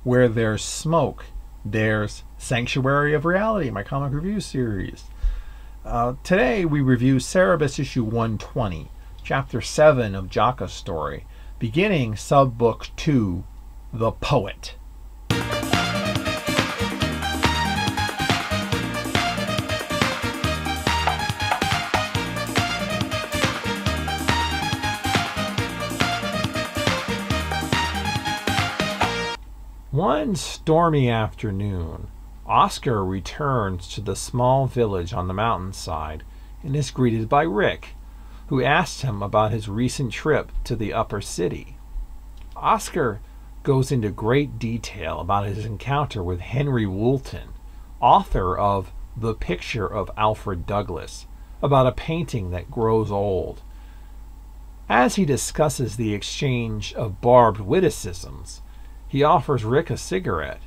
Where there's smoke, there's Sanctuary of Reality, my comic review series. Today we review Cerebus issue 120, chapter 7 of Jaka's story, beginning sub-book 2, The Poet. One stormy afternoon, Oscar returns to the small village on the mountainside and is greeted by Rick, who asks him about his recent trip to the upper city. Oscar goes into great detail about his encounter with Henry Woolton, author of The Picture of Alfred Douglas, about a painting that grows old. As he discusses the exchange of barbed witticisms, he offers Rick a cigarette,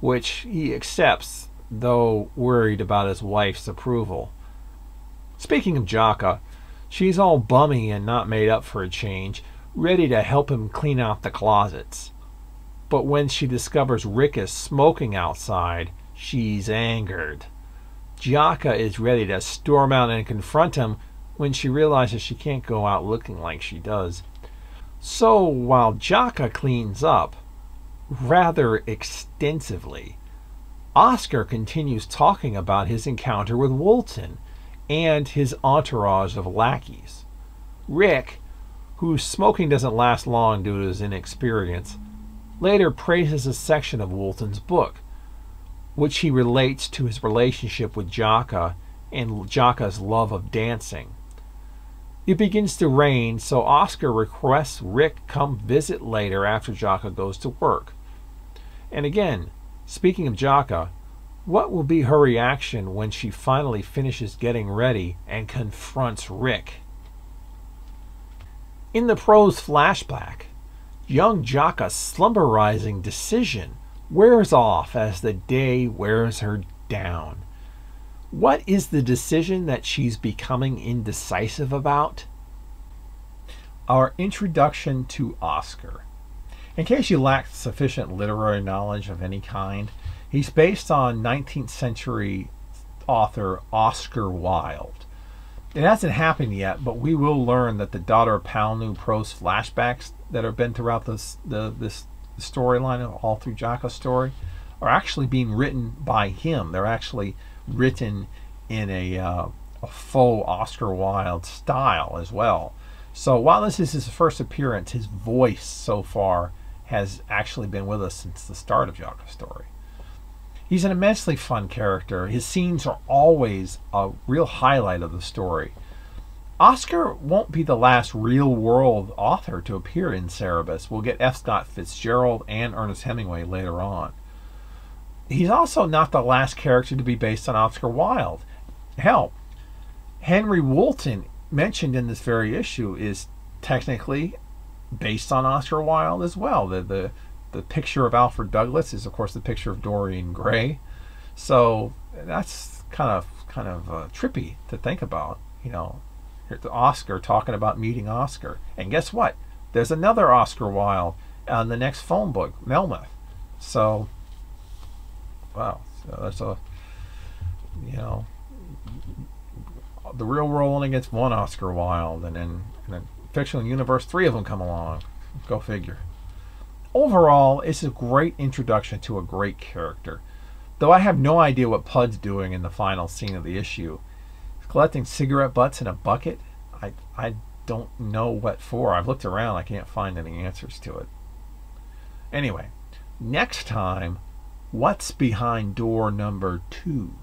which he accepts, though worried about his wife's approval. Speaking of Jaka, she's all bummy and not made up for a change, ready to help him clean out the closets. But when she discovers Rick is smoking outside, she's angered. Jaka is ready to storm out and confront him when she realizes she can't go out looking like she does. So while Jaka cleans up, rather extensively, Oscar continues talking about his encounter with Woolton and his entourage of lackeys. Rick, whose smoking doesn't last long due to his inexperience, later praises a section of Woolton's book, which he relates to his relationship with Jaka and Jaka's love of dancing. It begins to rain, so Oscar requests Rick come visit later after Jaka goes to work. And again, speaking of Jaka, what will be her reaction when she finally finishes getting ready and confronts Rick? In the prose flashback, young Jaka's slumberizing decision wears off as the day wears her down. What is the decision that she's becoming indecisive about? Our introduction to Oscar. In case you lack sufficient literary knowledge of any kind, he's based on 19th century author Oscar Wilde. It hasn't happened yet, but we will learn that the Daughter of Paonu prose flashbacks that have been throughout this storyline, all through Jaka's story, are actually being written by him. They're actually written in a faux Oscar Wilde style as well. So while this is his first appearance, his voice so far has actually been with us since the start of Jaka's story. He's an immensely fun character. His scenes are always a real highlight of the story. Oscar won't be the last real-world author to appear in Cerebus. We'll get F. Scott Fitzgerald and Ernest Hemingway later on. He's also not the last character to be based on Oscar Wilde. Hell, Henry Woolton, mentioned in this very issue, is technically based on Oscar Wilde as well. The picture of Alfred Douglas is, of course, the picture of Dorian Gray. So that's kind of trippy to think about. You know, here's Oscar talking about meeting Oscar, and guess what? There's another Oscar Wilde on the next phone book, Melmoth. So, wow. So that's the real world only gets one Oscar Wilde, and then in the fictional universe, 3 of them come along. Go figure. Overall, it's a great introduction to a great character. Though I have no idea what Pud's doing in the final scene of the issue. He's collecting cigarette butts in a bucket. I don't know what for. I've looked around. I can't find any answers to it. Anyway, next time, what's behind door number 2?